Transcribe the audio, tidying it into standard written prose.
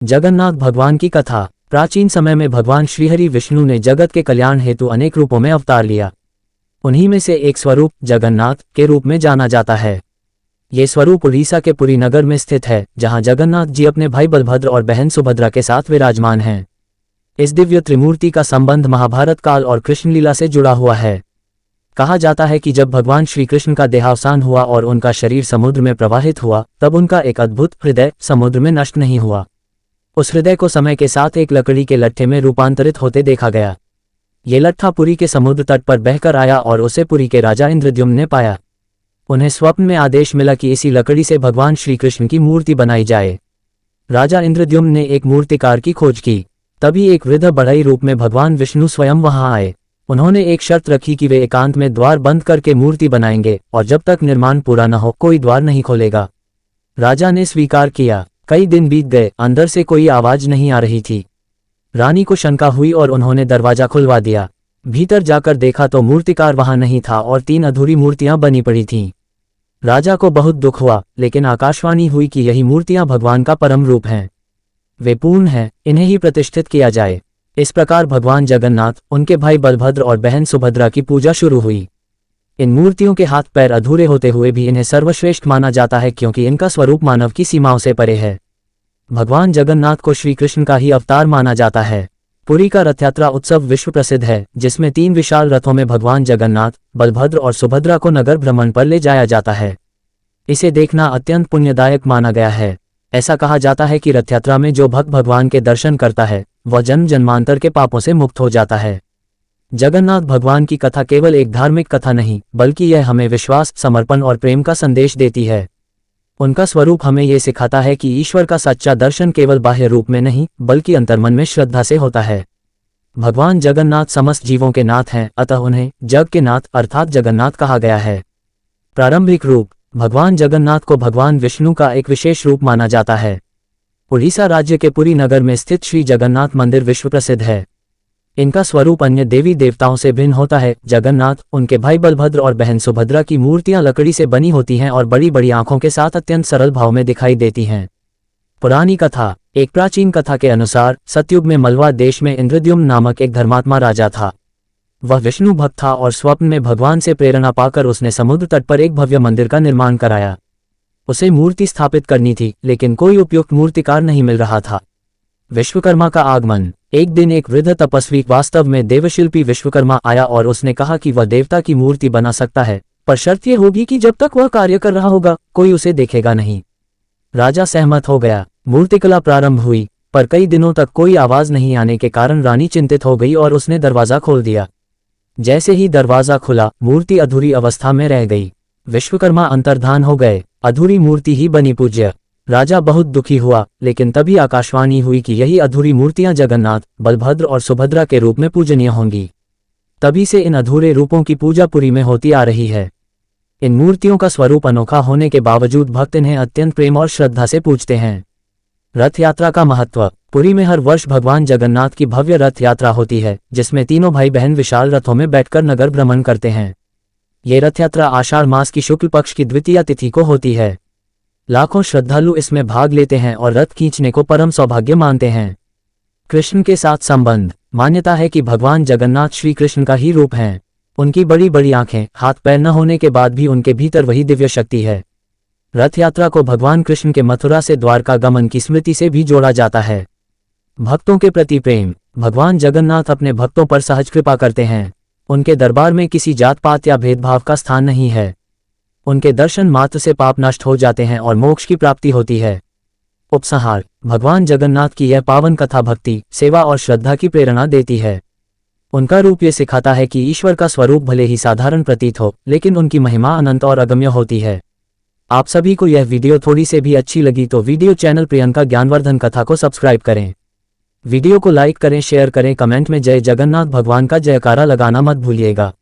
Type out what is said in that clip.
जगन्नाथ भगवान की कथा। प्राचीन समय में भगवान श्रीहरि विष्णु ने जगत के कल्याण हेतु अनेक रूपों में अवतार लिया। उन्हीं में से एक स्वरूप जगन्नाथ के रूप में जाना जाता है। ये स्वरूप उड़ीसा के पुरी नगर में स्थित है, जहां जगन्नाथ जी अपने भाई बलभद्र और बहन सुभद्रा के साथ विराजमान हैं। इस दिव्य त्रिमूर्ति का संबंध महाभारत काल और कृष्ण लीला से जुड़ा हुआ है। कहा जाता है कि जब भगवान श्री कृष्ण का देहावसान हुआ और उनका शरीर समुद्र में प्रवाहित हुआ, तब उनका एक अद्भुत हृदय समुद्र में नष्ट नहीं हुआ। उस हृदय को समय के साथ एक लकड़ी के लट्ठे में रूपांतरित होते देखा गया। ये लट्ठा पुरी के समुद्र तट पर बहकर आया और उसे पुरी के राजा इंद्रद्युम्न ने पाया। उन्हें स्वप्न में आदेश मिला कि इसी लकड़ी से भगवान श्री कृष्ण की मूर्ति बनाई जाए। राजा इंद्रद्युम्न ने एक मूर्तिकार की खोज की। तभी एक वृद्ध बढ़ई रूप में भगवान विष्णु स्वयं वहां आए। उन्होंने एक शर्त रखी कि वे एकांत में द्वार बंद करके मूर्ति बनाएंगे और जब तक निर्माण पूरा न हो कोई द्वार नहीं खोलेगा। राजा ने स्वीकार किया। कई दिन बीत गए, अंदर से कोई आवाज नहीं आ रही थी। रानी को शंका हुई और उन्होंने दरवाजा खुलवा दिया। भीतर जाकर देखा तो मूर्तिकार वहां नहीं था और 3 अधूरी मूर्तियां बनी पड़ी थीं। राजा को बहुत दुख हुआ, लेकिन आकाशवाणी हुई कि यही मूर्तियां भगवान का परम रूप हैं। वे पूर्ण हैं, इन्हें ही प्रतिष्ठित किया जाए। इस प्रकार भगवान जगन्नाथ, उनके भाई बलभद्र और बहन सुभद्रा की पूजा शुरू हुई। इन मूर्तियों के हाथ पैर अधूरे होते हुए भी इन्हें सर्वश्रेष्ठ माना जाता है, क्योंकि इनका स्वरूप मानव की सीमाओं से परे है। भगवान जगन्नाथ को श्री कृष्ण का ही अवतार माना जाता है। पुरी का रथ यात्रा उत्सव विश्व प्रसिद्ध है, जिसमें 3 विशाल रथों में भगवान जगन्नाथ, बलभद्र और सुभद्रा को नगर भ्रमण पर ले जाया जाता है। इसे देखना अत्यंत पुण्यदायक माना गया है। ऐसा कहा जाता है कि रथ यात्रा में जो भक्त भगवान के दर्शन करता है, वह जन्म जन्मांतर के पापों से मुक्त हो जाता है। जगन्नाथ भगवान की कथा केवल एक धार्मिक कथा नहीं, बल्कि यह हमें विश्वास, समर्पण और प्रेम का संदेश देती है। उनका स्वरूप हमें यह सिखाता है कि ईश्वर का सच्चा दर्शन केवल बाह्य रूप में नहीं, बल्कि अंतर्मन में श्रद्धा से होता है। भगवान जगन्नाथ समस्त जीवों के नाथ हैं, अतः उन्हें जग के नाथ अर्थात जगन्नाथ कहा गया है। प्रारंभिक रूप। भगवान जगन्नाथ को भगवान विष्णु का एक विशेष रूप माना जाता है। उड़ीसा राज्य के पुरी नगर में स्थित श्री जगन्नाथ मंदिर विश्व प्रसिद्ध है। इनका स्वरूप अन्य देवी देवताओं से भिन्न होता है। जगन्नाथ, उनके भाई बलभद्र और बहन सुभद्रा की मूर्तियां लकड़ी से बनी होती हैं और बड़ी बड़ी आंखों के साथ अत्यंत सरल भाव में दिखाई देती हैं। पुरानी कथा। एक प्राचीन कथा के अनुसार सतयुग में मलवा देश में इंद्रद्युम्न नामक एक धर्मात्मा राजा था। वह विष्णु भक्त था और स्वप्न में भगवान से प्रेरणा पाकर उसने समुद्र तट पर एक भव्य मंदिर का निर्माण कराया। उसे मूर्ति स्थापित करनी थी, लेकिन कोई उपयुक्त मूर्तिकार नहीं मिल रहा था। विश्वकर्मा का आगमन। एक दिन एक वृद्ध तपस्वी, वास्तव में देवशिल्पी विश्वकर्मा आया और उसने कहा कि वह देवता की मूर्ति बना सकता है, पर शर्त यह होगी कि जब तक वह कार्य कर रहा होगा कोई उसे देखेगा नहीं। राजा सहमत हो गया। मूर्तिकला प्रारंभ हुई, पर कई दिनों तक कोई आवाज नहीं आने के कारण रानी चिंतित हो गई और उसने दरवाजा खोल दिया। जैसे ही दरवाजा खुला, मूर्ति अधूरी अवस्था में रह गई। विश्वकर्मा अंतर्धान हो गए। अधूरी मूर्ति ही बनी पूज्य। राजा बहुत दुखी हुआ, लेकिन तभी आकाशवाणी हुई कि यही अधूरी मूर्तियां जगन्नाथ, बलभद्र और सुभद्रा के रूप में पूजनीय होंगी। तभी से इन अधूरे रूपों की पूजा पुरी में होती आ रही है। इन मूर्तियों का स्वरूप अनोखा होने के बावजूद भक्त इन्हें अत्यंत प्रेम और श्रद्धा से पूजते हैं। रथ यात्रा का महत्व। पुरी में हर वर्ष भगवान जगन्नाथ की भव्य रथ यात्रा होती है, जिसमें तीनों भाई बहन विशाल रथों में बैठकर नगर भ्रमण करते हैं। ये रथ यात्रा आषाढ़ मास की शुक्ल पक्ष की द्वितीया तिथि को होती है। लाखों श्रद्धालु इसमें भाग लेते हैं और रथ खींचने को परम सौभाग्य मानते हैं। कृष्ण के साथ संबंध। मान्यता है कि भगवान जगन्नाथ श्री कृष्ण का ही रूप हैं। उनकी बड़ी बड़ी आंखें, हाथ पैर न होने के बाद भी उनके भीतर वही दिव्य शक्ति है। रथ यात्रा को भगवान कृष्ण के मथुरा से द्वारका गमन की स्मृति से भी जोड़ा जाता है। भक्तों के प्रति प्रेम। भगवान जगन्नाथ अपने भक्तों पर सहज कृपा करते हैं। उनके दरबार में किसी जात पात या भेदभाव का स्थान नहीं है। उनके दर्शन मात्र से पाप नष्ट हो जाते हैं और मोक्ष की प्राप्ति होती है। उपसंहार। भगवान जगन्नाथ की यह पावन कथा भक्ति, सेवा और श्रद्धा की प्रेरणा देती है। उनका रूप ये सिखाता है कि ईश्वर का स्वरूप भले ही साधारण प्रतीत हो, लेकिन उनकी महिमा अनंत और अगम्य होती है। आप सभी को यह वीडियो थोड़ी से भी अच्छी लगी तो वीडियो चैनल प्रियंका ज्ञानवर्धन कथा को सब्सक्राइब करें। वीडियो को लाइक करें, शेयर करें, कमेंट में जय जगन्नाथ भगवान का जयकारा लगाना मत भूलिएगा।